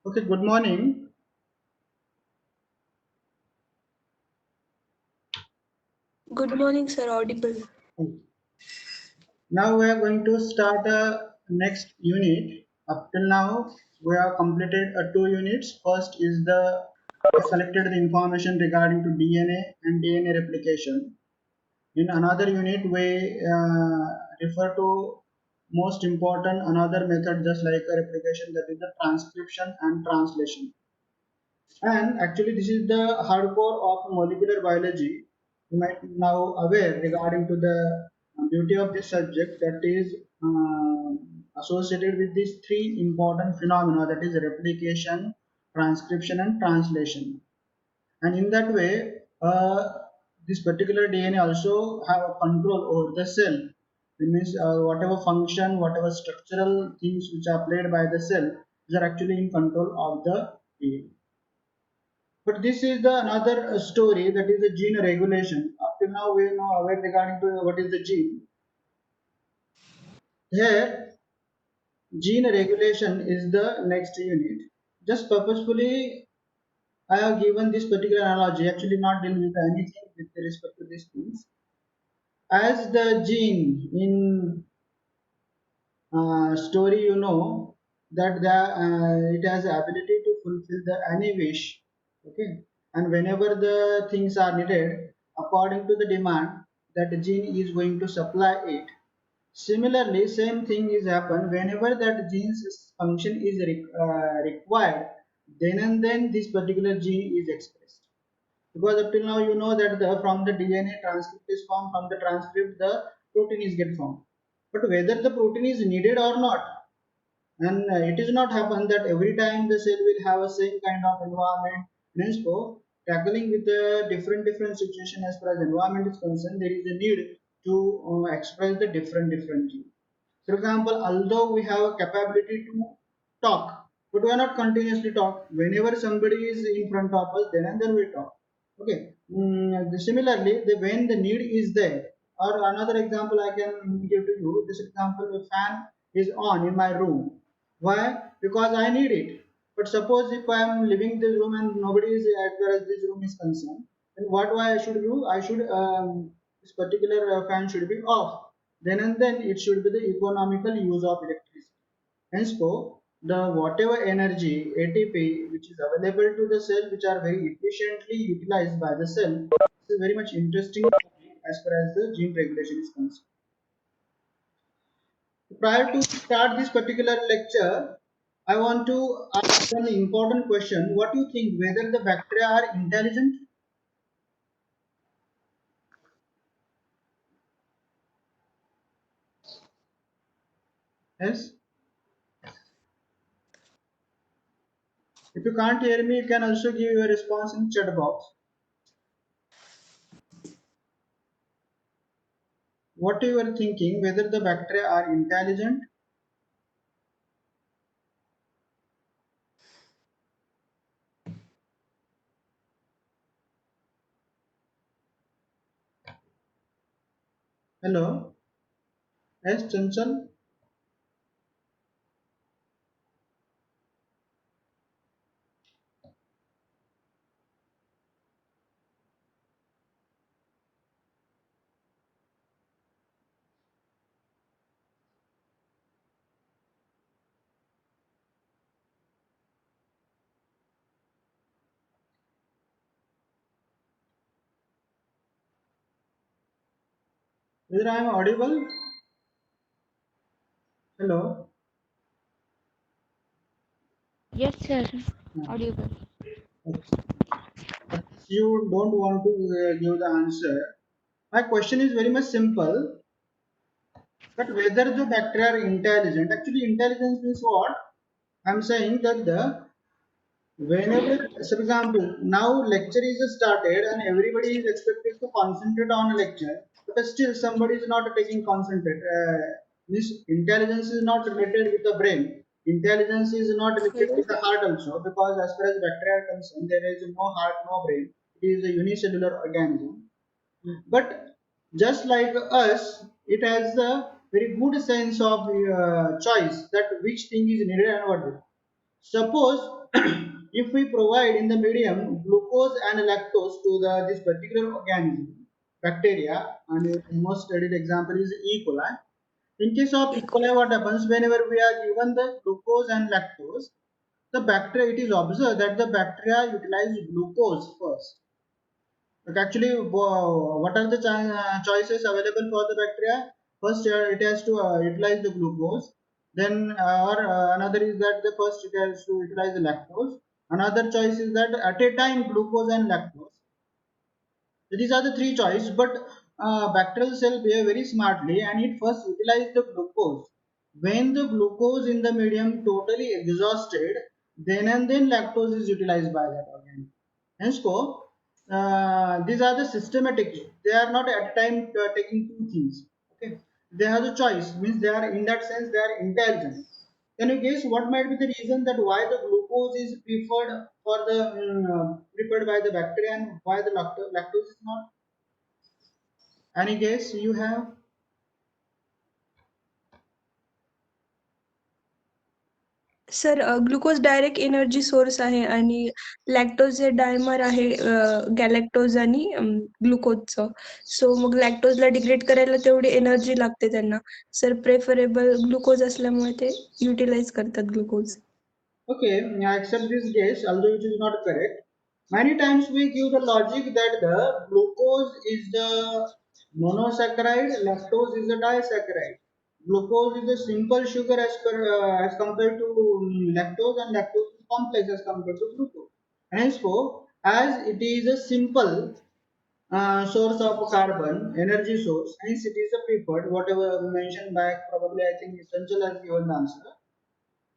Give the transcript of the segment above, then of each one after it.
Okay, good morning. Good morning, sir. Audible. Now we are going to start a next unit. Up till now, we have completed two units. First is the we collected the information regarding to DNA and DNA replication. In another unit, we refer to most important another method just like a replication, that is the transcription and translation. And actually, this is the hardcore of molecular biology. You might now aware regarding to the beauty of this subject, that is associated with these three important phenomena, that is replication, transcription, and translation. And in that way, this particular DNA also have a control over the cell. It means whatever function, whatever structural things which are played by the cell, these are actually in control of the DNA. But this is the another story, that is the gene regulation. Up till now, we know aware regarding to what is the gene. Here, gene regulation is the next unit. Just purposefully, I have given this particular analogy. Actually, not deal with anything with respect to these things. As the gene in story, you know that it has the ability to fulfill the any wish. Okay, and whenever the things are needed according to the demand, that gene is going to supply it. Similarly, same thing is happen whenever that gene's function is required, then and then this particular gene is expressed. Because up till now you know that from the DNA transcript is formed, from the transcript the protein is get formed. But whether the protein is needed or not, and it is not happen that every time the cell will have a same kind of environment. Means for tackling with the different situation as far as environment is concerned, there is a need to express the different gene. For example, although we have a capability to talk, but we are not continuously talk. Whenever somebody is in front of us, then and then we talk. Okay. Similarly, when the need is there, or another example I can give to you. This example, the fan is on in my room. Why? Because I need it. But suppose if I am living this room and nobody is as far as this room is concerned, then what why I should do? I should this particular fan should be off. Then and then it should be the economical use of electricity. Henceforth, the whatever energy ATP which is available to the cell, which are very efficiently utilized by the cell, this is very much interesting as far as the gene regulation is concerned. Prior to start this particular lecture, I want to ask an important question. What do you think, whether the bacteria are intelligent? Yes. If you can't hear me, you can also give your response in chat box. What you are thinking, whether the bacteria are intelligent? Hello. Yes, Chanchal. Whether I am audible? Hello. Yes, sir. Hmm. Audible. But you don't want to give the answer. My question is very much simple. But whether the bacteria are intelligent, actually intelligence means what? I'm saying that the whenever, for example, now lecture is started and everybody is expected to concentrate on a lecture, but still somebody is not taking concentrate. This intelligence is not related with the brain. Intelligence is not related Hello. with the heart also, because as far as bacteria are concerned, there is no heart, no brain. It is a unicellular organism. But just like us, it has a very good sense of choice, that which thing is needed and what. Suppose if we provide in the medium glucose and lactose to this particular organism, bacteria, and the most studied example is E. coli. In case of E. Equal. coli, what happens whenever we are given the glucose and lactose, the bacteria, it is observed that the bacteria utilize glucose first. But actually, what are the choices available for the bacteria? First, it has to utilize the glucose. Then, or another is that the first it has to utilize the lactose. Another choice is that at a time glucose and lactose. These are the three choices, but bacterial cell behave very smartly and it first utilize the glucose. When the glucose in the medium totally exhausted, then and then lactose is utilized by that organism. Hence, these are the systematic. They are not at a time taking two things. Okay, they have the choice. Means they are in that sense they are intelligent. Can you guess what might be the reason that why the glucose is preferred for the preferred by the bacteria and why the lactose is not? Any guess you have? Sir glucose direct energy source आहे आणि lactose हे dimer आहे गॅलॅक्टोज आणि ग्लुकोजचं. सो मग लॅक्टोजला degrade करायला तेवढी energy लागते त्यांना. Sir preferable glucose असल्यामुळे ते युटिलाइज करतात glucose. Okay, I accept this guess, although it is not correct. Many times we give the logic that the glucose is the monosaccharide, lactose is the disaccharide. Glucose is a simple sugar as compared to lactose, and lactose is complex as compared to glucose. Henceforth, as it is a simple source of carbon, energy source, hence it is a preferred. Whatever we mentioned back, probably I think Sanchal has given the answer.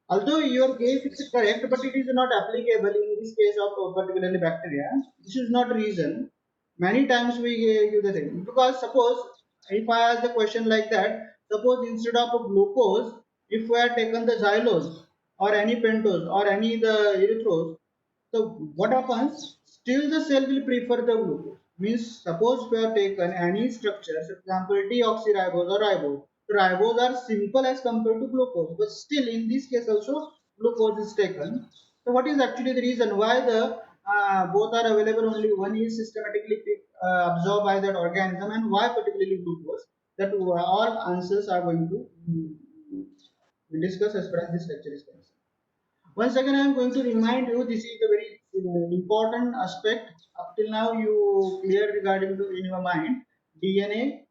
Although your case is correct, but it is not applicable in this case of particularly bacteria. This is not reason. Many times we give the thing because suppose if I ask the question like that, suppose instead of glucose, if we are taken the xylose or any pentose or any the erythrose, so what happens? Still the cell will prefer the glucose. Means suppose we have taken any structure, for example deoxyribose or ribose. So ribose are simple as compared to glucose, but still in this case also glucose is taken. So what is actually the reason why the both are available? Only one is systematically absorbed by that organism, and why particularly glucose? That all answers are going to discuss as far as this lecture is concerned. Once again, I am going to remind you this is a very important aspect. Up till now, you clear regarding to in your mind DNA.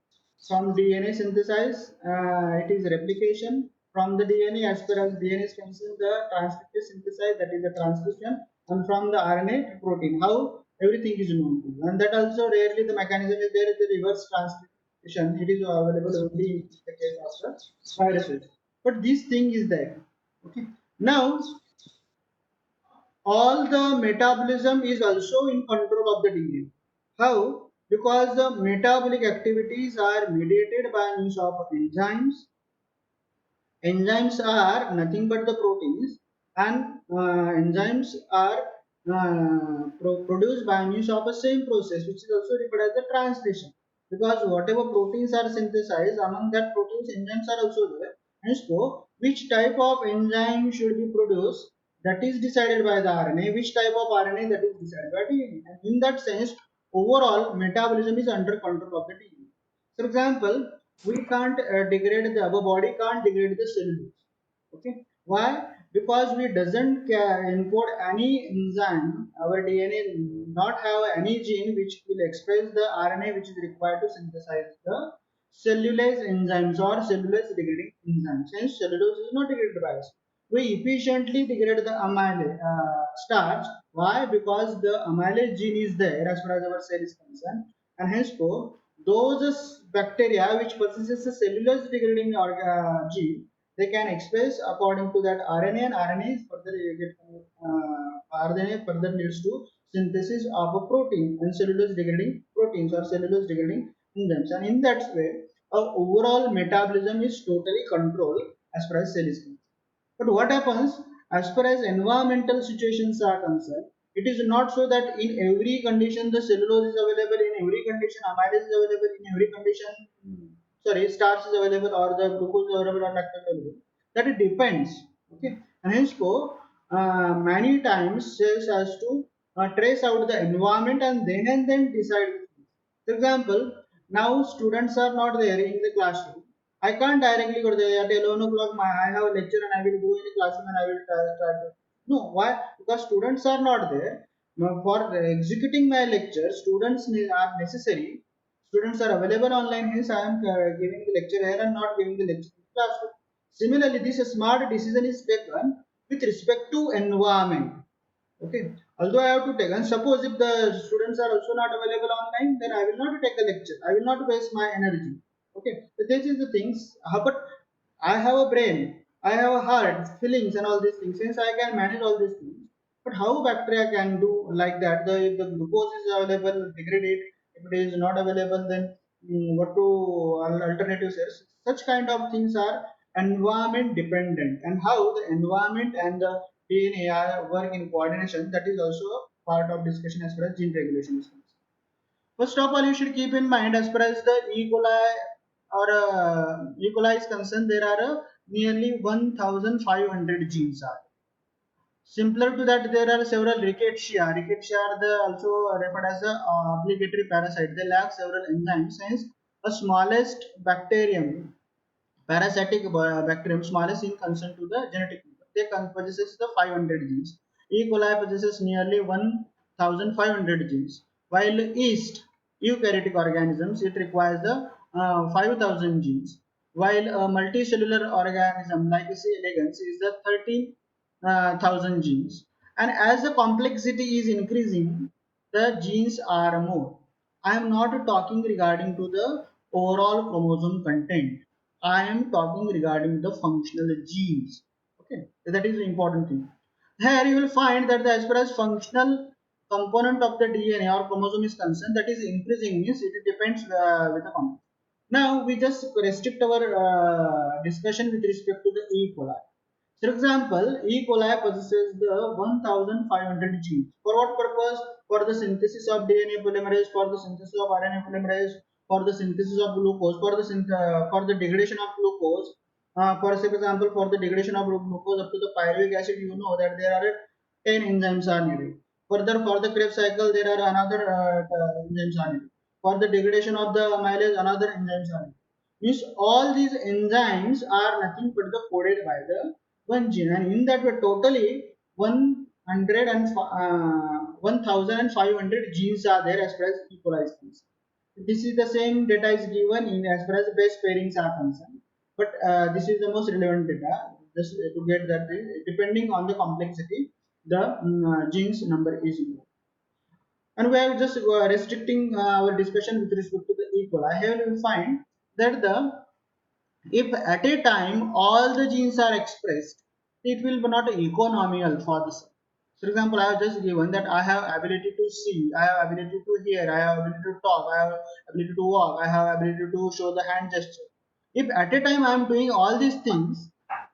From DNA synthesis, it is replication. From the DNA, as per as DNA is concerned, the transcriptive synthesis, that is the transcription, and from the RNA to protein. How everything is known to you. And that also rarely the mechanism is there is the reverse transcription. It is available only in the case of the viruses. But this thing is there. Okay. Now all the metabolism is also in control of the DNA. How? Because the metabolic activities are mediated by means of enzymes. Enzymes are nothing but the proteins, and enzymes are produced by means of the same process, which is also referred as the translation. Because whatever proteins are synthesized, among that proteins, enzymes are also there. And so, which type of enzyme should be produced, that is decided by the RNA. Which type of RNA, that is decided by DNA. And in that sense, overall metabolism is under control of the DNA. For example, we can't degrade the our body can't degrade the cellulose. Okay, why? Because we doesn't encode any enzyme. Our DNA not have any gene which will express the RNA which is required to synthesize the cellulase enzymes or cellulose degrading enzymes. Hence cellulose is not degraded by us. We efficiently degrade the amylase starch. Why? Because the amylase gene is there as far as our cell is concerned, and henceforth those bacteria which possesses a cellulose degrading gene, they can express according to that RNA, and RNA is further RNA further leads to synthesis of a protein and cellulose degrading proteins or cellulose degrading enzymes, and in that way our overall metabolism is totally controlled as far as cell is concerned. But what happens as far as environmental situations are concerned? It is not so that in every condition the cellulose is available, in every condition amylase is available, in every condition sorry starch is available or the glucose is available or lactose is available. That it depends. Okay, and henceforth many times cells has to trace out the environment and then decide. For example, now students are not there in the classroom. I can't directly go there at 11 o'clock. I have a lecture and I will go in the classroom and I will try to. No, why? Because students are not there. Now, for executing my lecture, are necessary. Students are available online. Hence, I am giving the lecture here and not giving the lecture in the classroom. Similarly, this smart decision is taken with respect to environment. Okay. Although I have to take, and suppose if the students are also not available online, then I will not take a lecture. I will not waste my energy. Okay. So this is the things. But I have a brain, I have a heart, feelings, and all these things. Since I can manage all these things, but how bacteria can do like that? If the glucose is available, degrade it. If it is not available, then what to alternative source? Such kind of things are environment dependent, and how the environment and the DNA are work in coordination. That is also a part of discussion as far as gene regulation is concerned. First of all, you should keep in mind as far as the E. coli or E. coli is concerned, there are nearly 1,500 genes are. Similar to that, there are several rickettsia. Rickettsia are also referred as the obligatory parasite. They lack several enzymes. Hence, a smallest bacterium, parasitic bacterium, smallest in concern to the genetic makeup. They possesses the 500 genes. E. coli possesses nearly 1,500 genes. While yeast, eukaryotic organisms, it requires the 5,000 genes. While a multicellular organism like C. elegans is the 13,000 genes. And as the complexity is increasing, the genes are more. I am not talking regarding to the overall chromosome content. I am talking regarding the functional genes. Okay, that is the important thing. Here you will find that as far as functional component of the DNA or chromosome is concerned, that is increasing means it depends with the component. Now we just restrict our discussion with respect to the E. coli. For example, E. coli possesses the 1,500 genes. For what purpose? For the synthesis of DNA polymerase, for the synthesis of RNA polymerase, for the synthesis of glucose, for the degradation of glucose. For example, for the degradation of glucose up to the pyruvic acid, you know that there are 10 enzymes are needed. Further, for the Krebs cycle, there are another enzymes are needed. For the degradation of the amylase, another enzymes are needed. Means all these enzymes are nothing but the coded by the one gene, and in that way totally 100 and 1,500 genes are there as far as E. coli is concerned. This is the same data is given in as far as base pairings are concerned, but this is the most relevant data just to get that thing. Depending on the complexity, the genes number is more. And we are just restricting our discussion with respect to the E. coli. Here you will find that the if at a time all the genes are expressed, it will be not economical for the cell. For example, I have just given that I have ability to see, I have ability to hear, I have ability to talk, I have ability to walk, I have ability to show the hand gesture. If at a time I am doing all these things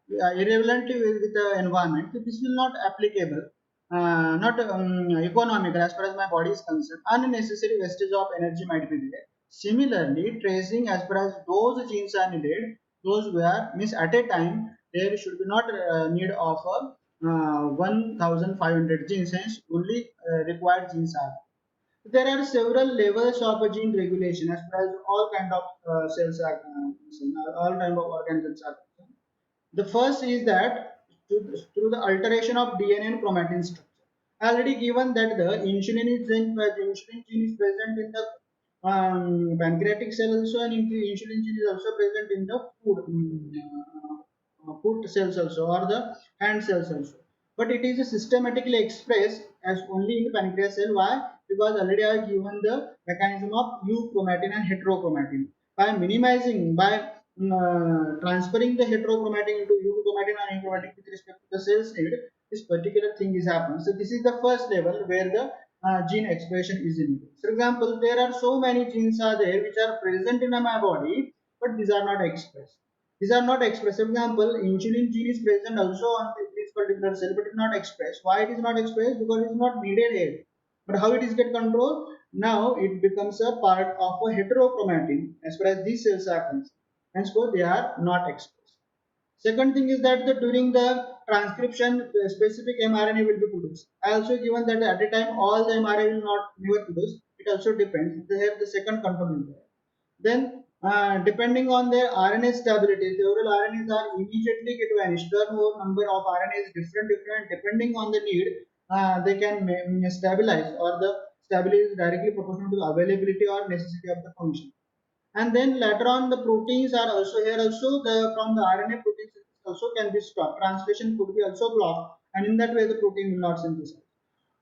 irrelevantly with the environment, so this will not applicable, not economical as far as my body is concerned. Unnecessary wastage of energy might be there. Similarly, tracing as far as those genes are needed, those were means at a time there should be not need of 1,500 genes, hence only required genes are. There are several levels of a gene regulation as far as all kind of cells are concerned, all kind of organisms are concerned. The first is that through the alteration of DNA and chromatin structure. Already given that the insulin gene is present in the pancreatic cell also, and insulin gene is also present in the foot cells also, or the hand cells also. But it is systematically expressed as only in the pancreas cell. Why? Because already I have given the mechanism of euchromatin and heterochromatin. By minimizing, by transferring the heterochromatin into euchromatin and achromatin with respect to the cells need, this particular thing is happening. So this is the first level where the gene expression is needed. For example, there are so many genes are there which are present in my body, but these are not expressed. These are not expressed. For example, insulin gene is present also on this particular cell, but it is not expressed. Why it is not expressed? Because it is not needed here. But how it is get controlled? Now it becomes a part of a heterochromatin as far as these cells are concerned. Henceforth, they are not expressed. Second thing is that during the transcription specific mRNA will be produced. I also given that at a time all the mRNA will not never produce. It also depends. They have the second component there. Then, depending on their RNA stability, several RNAs are immediately get vanished. Turnover number of RNA is different. Depending on the need, they can stabilize, or the stability is directly proportional to the availability or necessity of the function. And then later on, the proteins are also here. Also, the from the RNA proteins also can be stopped. Translation could be also blocked, and in that way, the protein will not synthesize.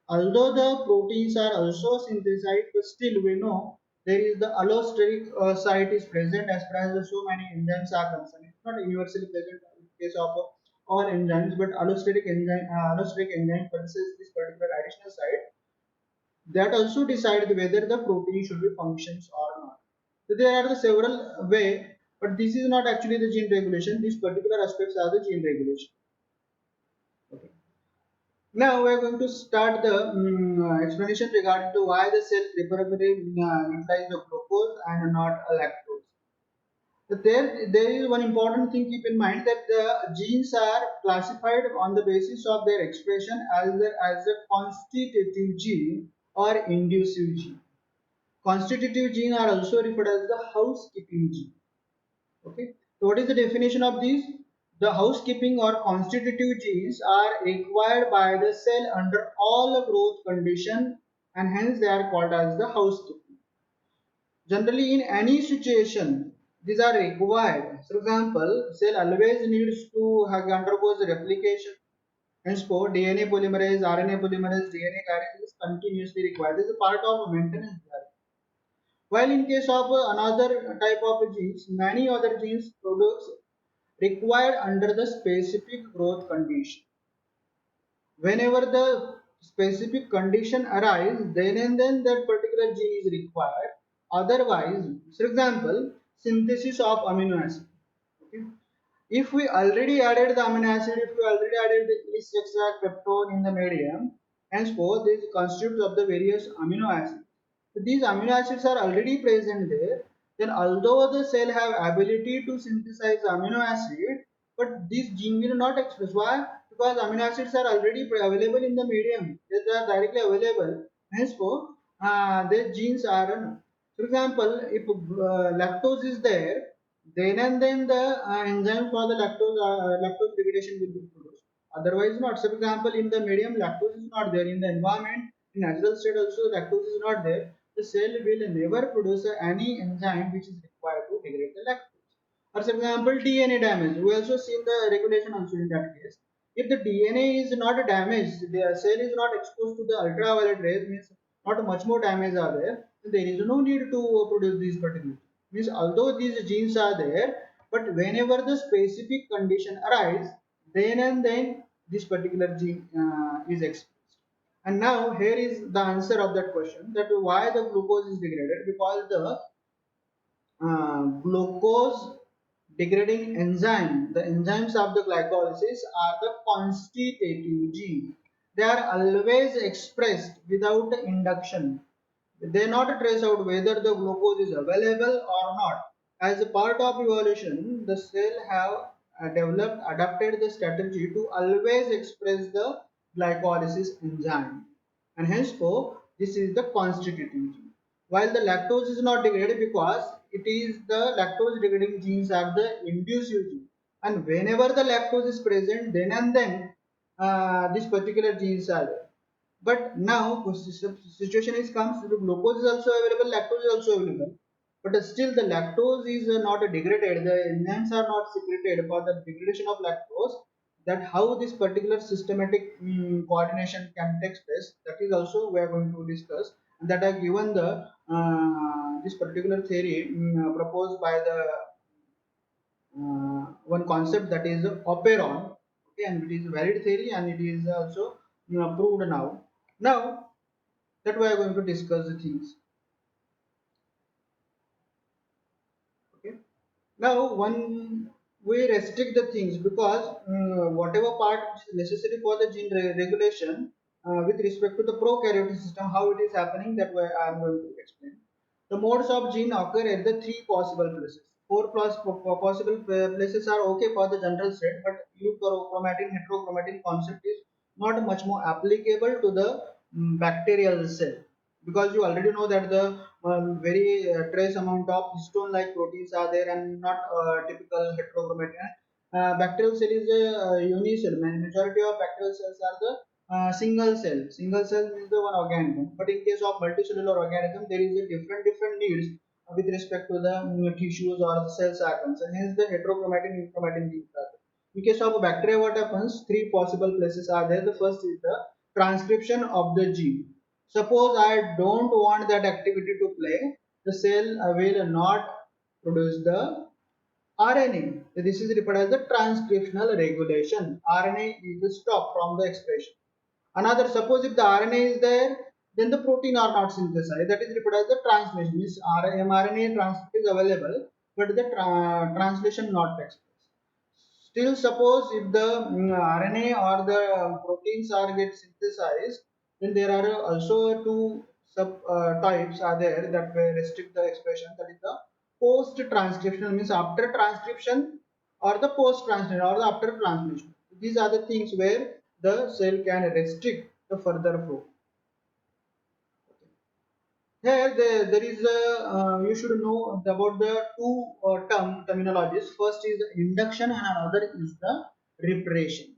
Although the proteins are also synthesized, but still we know there is the allosteric site is present as far as so many enzymes are concerned. It's not universally present in case of all enzymes, but allosteric enzyme possesses this particular additional site that also decide whether the protein should be functions or not. So there are the several way, but this is not actually the gene regulation. These particular aspects are the gene regulation. Okay. Now we are going to start the explanation regarding to why the cell preferably utilize the glucose and not a lactose. So there is one important thing keep in mind that the genes are classified on the basis of their expression as a constitutive gene or inducive gene. Constitutive gene are also referred as the housekeeping gene. Okay. So what is the definition of these? The housekeeping or constitutive genes are required by the cell under all growth condition, and hence they are called as the housekeeping. Generally, in any situation, these are required. For example, cell always needs to undergo the replication. Henceforth, DNA polymerase, RNA polymerase, DNA kinase is continuously required. This is a part of maintenance. While in case of another type of genes, many other genes products required under the specific growth condition. Whenever the specific condition arises, then and then that particular gene is required. Otherwise, for example, synthesis of amino acid. Okay. If we already added the amino acid, if we already added the yeast extract peptone in the medium, henceforth this constitutes of the various amino acids. So these amino acids are already present there. Then although the cell have ability to synthesize amino acid, but this gene will not express. Why? Because amino acids are already available in the medium. They are directly available. Henceforth, their genes are. For example, if lactose is there, then and then the enzyme for the lactose degradation will be produced. Otherwise, not. So, for example, in the medium, lactose is not there. In the environment, in natural state also, lactose is not there. The cell will never produce any enzyme which is required to degrade the lactose. Or, for example, DNA damage. We also seen the regulation also in that case. If the DNA is not damaged, the cell is not exposed to the ultraviolet rays, means not much more damage are there. There is no need to produce these particular. Means although these genes are there, but whenever the specific condition arises, then and then this particular gene is expressed. And now here is the answer of that question: that why the glucose is degraded, because the glucose degrading enzyme, the enzymes of the glycolysis are the constitutive gene. They are always expressed without induction. They not trace out whether the glucose is available or not. As a part of evolution, the cell have developed, adapted the strategy to always express the glycolysis enzyme, and henceforth this is the constitutive gene. While the lactose is not degraded because it is the lactose degrading genes are the inducive gene, and whenever the lactose is present, then and then these particular genes are there. But now situation is comes, the glucose is also available, lactose is also available, but still the lactose is not degraded. The enzymes are not secreted for the degradation of lactose. That how this particular systematic coordination can take place. That is also we are going to discuss. And that are given the this particular theory proposed by the one concept, that is Operon. Okay, and it is a valid theory and it is also proved now. Now that we are going to discuss the things. Okay. Now one we restrict the things because whatever part is necessary for the gene regulation with respect to the prokaryotic system, how it is happening, that way I am going to explain. The modes of gene occur at the three possible places. four plus possible places are okay for the general set, but euchromatin heterochromatin concept is not much more applicable to the bacterial cell, because you already know that the very trace amount of histone like proteins are there and not typical heterochromatin. Bacterial cell is a unicell. Majority of bacterial cells are the single cell. Single cell is the one organism, but in case of multicellular organism there is a different needs with respect to the tissues or the cell cycles, and hence the heterochromatin euchromatin genes are there. In case of bacteria, what happens? Three possible places are there. The first is the transcription of the gene. Suppose I don't want that activity to play, the cell will not produce the RNA. This is referred as the transcriptional regulation. RNA is stopped from the expression. Another, suppose if the RNA is there, then the protein are not synthesized. That is referred as the translation. Means mRNA transcript is available, but the translation not takes place. Still, suppose if the RNA or the proteins are get synthesized, then there are also two sub types are there that will restrict the expression. That is the post transcriptional, means after transcription, or the post transcription or the after translation. These are the things where the cell can restrict the further flow. Here there is a you should know about the two terminologies. First is induction and another is the reparation.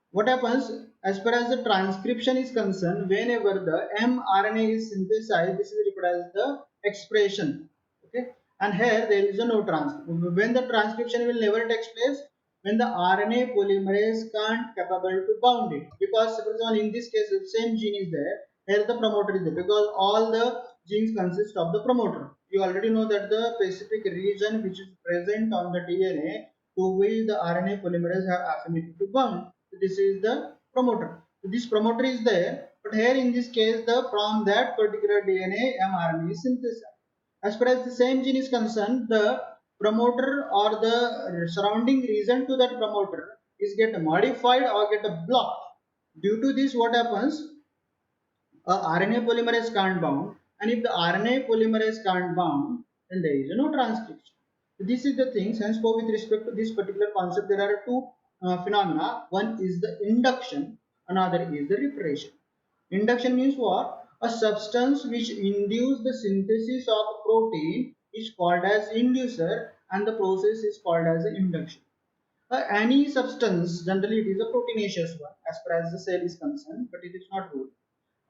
What happens as far as the transcription is concerned, whenever the mRNA is synthesized, this is referred as the expression. Okay, and here there is a no transcription. When the transcription will never take place, when the RNA polymerase can't capable to bound it, because for example in this case the same gene is there, here the promoter is there, because all the genes consist of the promoter. You already know that the specific region which is present on the DNA to which the RNA polymerase have affinity to bound, this is the promoter. So this promoter is there, but here in this case the from that particular DNA mRNA is synthesized. As far as the same gene is concerned, the promoter or the surrounding region to that promoter is get modified or get blocked. Due to this, what happens? RNA polymerase can't bound, and if the RNA polymerase can't bound, then there is no transcription. So this is the thing. Henceforth, with respect to this particular concept, there are two phenomena. One is the induction, another is the reparation. Induction means what? A substance which induces the synthesis of protein is called as inducer, and the process is called as the induction. Any substance, generally it is a proteinaceous one as far as the cell is concerned, but it is not good.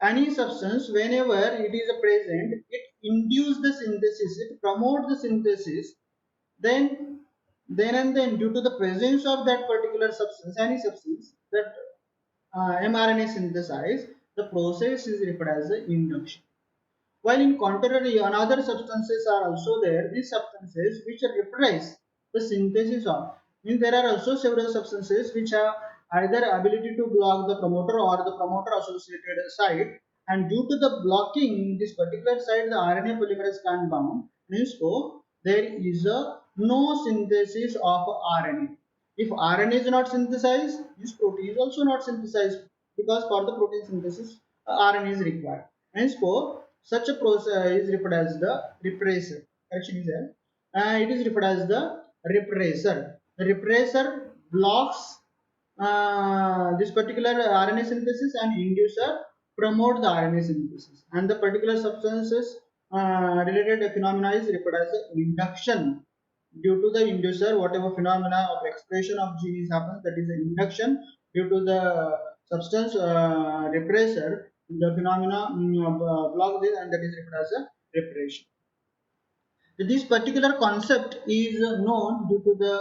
Any substance, whenever it is present, it induces the synthesis, it promotes the synthesis. Then due to the presence of that particular substance, any substance that mRNA synthesized, the process is referred as the induction. While in contrary, another substances are also there. These substances which replace the synthesis of, means there are also several substances which have either ability to block the promoter or the promoter associated site, and due to the blocking this particular site, the RNA polymerase can't bound. Means so there is a no synthesis of RNA. If RNA is not synthesized, this protein is also not synthesized, because for the protein synthesis RNA is required. Henceforth, such a process is referred as the repressor. Correction is there. It is referred as the repressor. The repressor blocks this particular RNA synthesis, and inducer promote the RNA synthesis. And the particular substances related phenomena is referred as induction. Due to the inducer, whatever phenomena of expression of genes happens, that is induction. Due to the substance repressor, the phenomena block this, and that is referred as a reparation. This particular concept is known due to the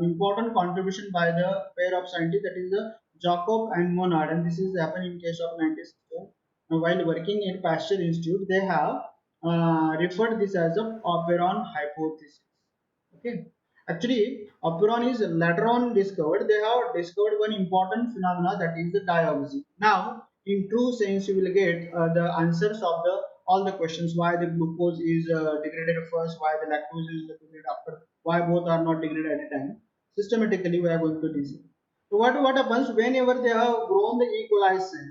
important contribution by the pair of scientists, that is the Jacob and Monod, and this is happened in case of 1961. While working in Pasteur Institute, they have referred this as a Operon hypothesis. Okay. Actually, Operon is later on discovered. They have discovered one important phenomena, that is the dioxin. Now, in true sense, you will get the answers of the all the questions: why the glucose is degraded first, why the lactose is degraded after, why both are not degraded at a time. Systematically, we are going to listen. So, what happens whenever they have grown the E. coli cell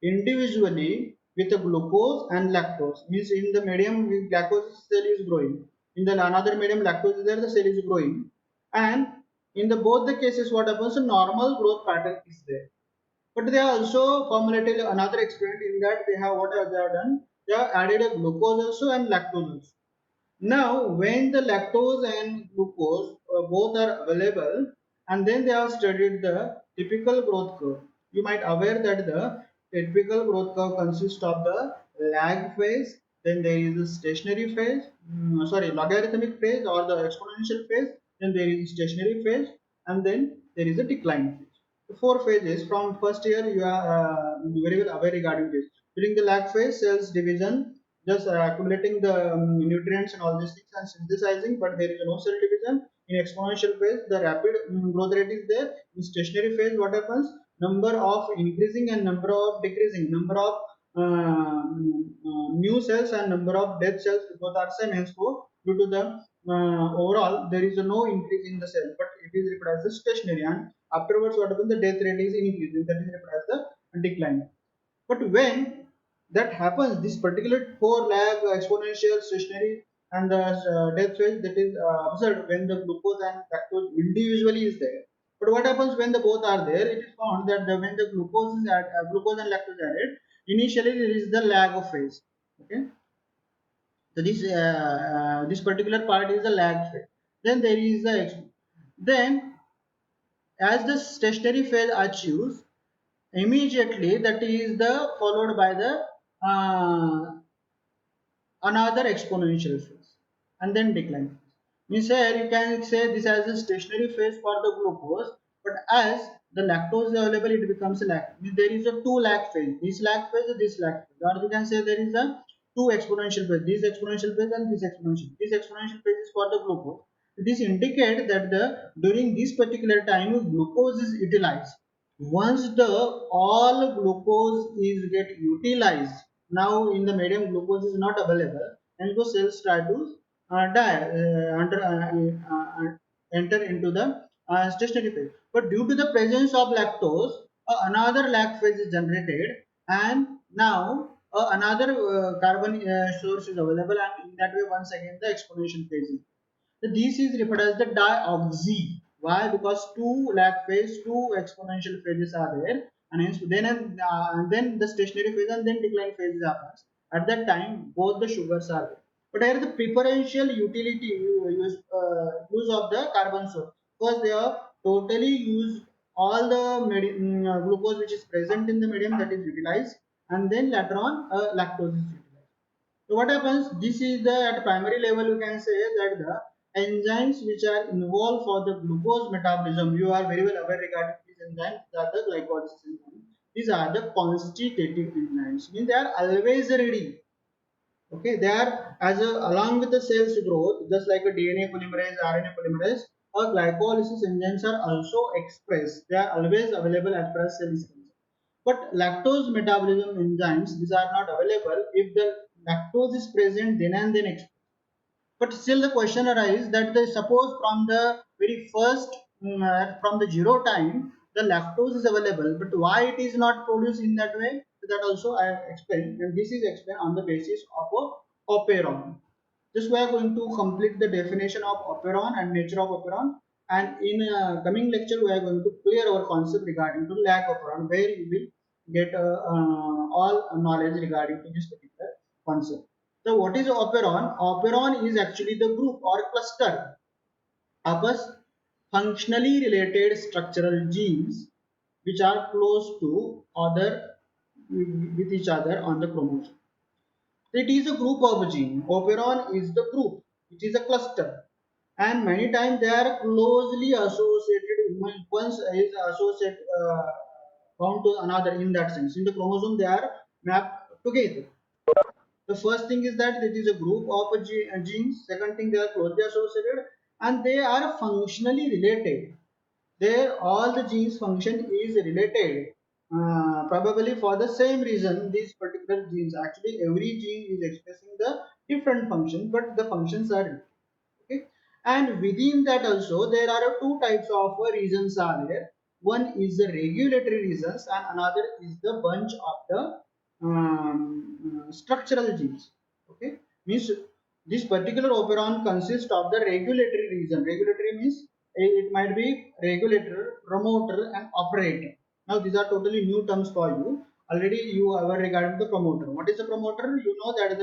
individually with the glucose and lactose, means in the medium glucose cell is growing, In the another medium, lactose is there, the cell is growing, and in the both the cases, what happens, a normal growth pattern is there. But they have also formulated another experiment in that they have what they have done, they have added a glucose also and lactose also. Now, when the lactose and glucose both are available, and then they have studied the typical growth curve. You might aware that the typical growth curve consists of the lag phase, then there is a stationary phase, sorry, logarithmic phase or the exponential phase, then there is stationary phase, and then there is a decline phase. The four phases from first year you are very well aware regarding this. During the lag phase, cells division just accumulating the nutrients and all these things and synthesizing, but there is no cell division. In exponential phase, the rapid growth rate is there. In stationary phase, what happens? Number of increasing and number of decreasing, number of new cells and number of dead cells both are same. Henceforth, due to the overall, there is no increase in the cell, but it is referred as the stationary. And afterwards, what happens? The death rate is increasing. That is referred as the decline. But when that happens, this particular four lag exponential stationary and the death phase that is observed when the glucose and lactose individually is there. But what happens when the both are there? It is found that when the glucose is glucose and lactose added, initially there is the lag of phase. Okay, so this particular part is the lag phase. Then there is the then as the stationary phase achieves, immediately that is the followed by the uh, another exponential phase and then decline phase. Means here you can say this as a stationary phase for the glucose, but as the lactose is available, it becomes a lag. Means there is a two lag phase, this lag phase, this lag phase, or we can say there is a two exponential phase, this exponential phase and this exponential phase is for the glucose. This indicates that the during this particular time glucose is utilized. Once the all glucose is get utilized, now in the medium glucose is not available, and so cells try to die enter into the stationary phase. But due to the presence of lactose, another lag phase is generated, and now another carbon source is available, and in that way once again the exponential phase is. So this is referred as the dioxy. Why? Because two lag phase, two exponential phases are there, and hence then the stationary phase and then decline phase happens. At that time, both the sugars are there. But here the preferential utility use of the carbon source, because they are totally use all the glucose which is present in the medium that is utilized, and then later on lactose is utilized. So what happens? This is the at primary level you can say that the enzymes which are involved for the glucose metabolism. You are very well aware regarding these enzymes. That are the glycolysis enzymes. These are the constitutive enzymes. Means they are always ready. Okay, they are as a, along with the cell's growth, just like a DNA polymerase, RNA polymerase, or glycolysis enzymes are also expressed. They are always available as far as cell is concerned. But lactose metabolism enzymes, these are not available. If the lactose is present, then and then expressed. But still the question arises that the suppose from the very first from the zero time the lactose is available, but why it is not produced in that way? That also I have explained, and this is explained on the basis of a operon. Just we are going to complete the definition of operon and nature of operon, and in coming lecture we are going to clear our concept regarding to lag operon, where you will get all knowledge regarding to this particular concept. So what is operon? Operon is actually the group or cluster of functionally related structural genes which are close to other with each other on the chromosome. It is a group of gene. Operon is the group. It is a cluster, and many times they are closely associated. Once is associated bound to another in that sense. In the chromosome, they are mapped together. The first thing is that it is a group of genes. Second thing, they are closely associated and they are functionally related. There, all the genes function is related. Probably for the same reason, these particular genes actually every gene is expressing the different function, but the functions are related. Okay, and within that also there are two types of reasons are there. One is the regulatory reasons and another is the bunch of the structural genes. Okay, means This particular operon consists of the regulatory region. Regulatory means it might be regulator, promoter, and operator. Now these are totally new terms for you. Already you are aware regarding the promoter. What is the promoter? You know that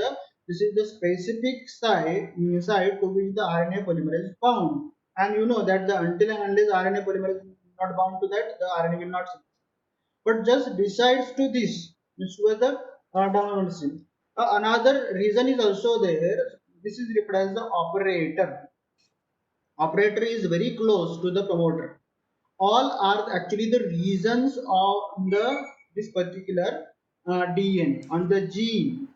this is the specific site to which the RNA polymerase is bound, and you know that the until and unless RNA polymerase is not bound to that, the RNA will not synthesize. But just besides to this, means whether dominant. Another reason is also there. This is referred as the operator. Operator is very close to the promoter. All are actually the reasons of the this particular DNA on the gene.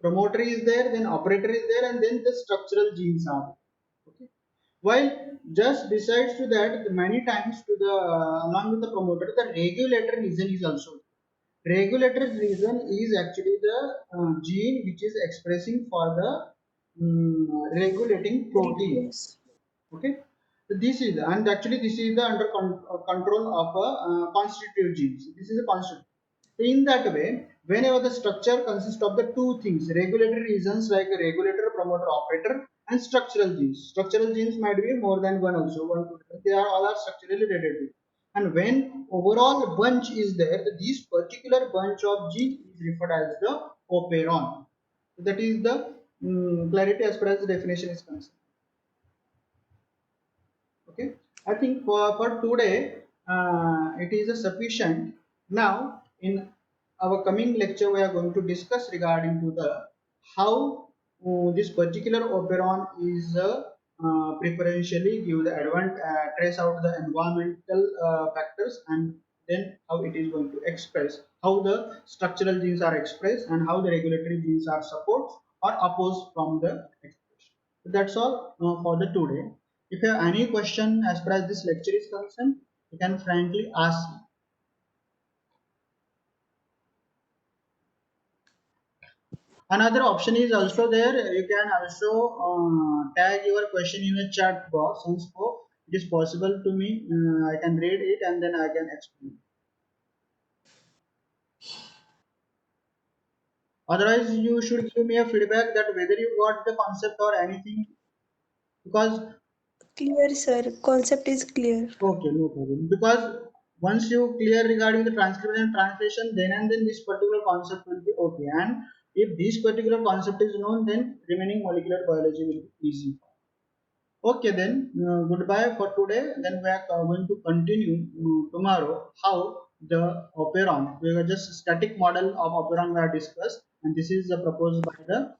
Promoter is there, then operator is there, and then the structural genes are there. Okay. While just besides to that, many times to the along with the promoter, the regulator region is also there. Regulator region is actually the gene which is expressing for the regulating protein. Yes. Okay, so this is and actually this is the under control of a constitutive genes. This is a constitutive. In that way, whenever the structure consists of the two things, regulatory regions like a regulator, promoter, operator, and structural genes. Structural genes might be more than one also. One, two, three. They are all are structurally related. And when overall bunch is there, this particular bunch of genes is referred as the operon. That is the clarity as far as the definition is concerned. Okay, I think for today it is a sufficient. Now in our coming lecture we are going to discuss regarding to the how this particular operon is preferentially give the trace out the environmental factors, and then how it is going to express, how the structural genes are expressed, and how the regulatory genes are support or opposed from the expression. So that's all for the today. If you have any question as far as this lecture is concerned, you can frankly ask me. Another option is also there. You can also tag your question in a chat box, and so it is possible to me. I can read it and then I can explain. Otherwise, you should give me a feedback that whether you got the concept or anything, because Clear, sir. Concept is clear. okay, no problem. Because once you clear regarding the transcription and translation, then and then this particular concept will be okay. And if this particular concept is known, then remaining molecular biology will be easy. Okay, then goodbye for today. Then we are going to continue tomorrow how the operon. We were just static model of operon we have discussed, and this is proposed by the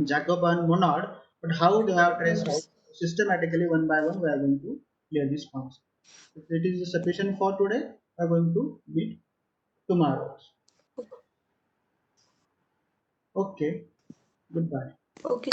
Jacob and Monod. But how they have traced out Yes. systematically one by one, we are going to clear this concept. If it is sufficient for today, we are going to meet tomorrow. Okay, goodbye. Okay.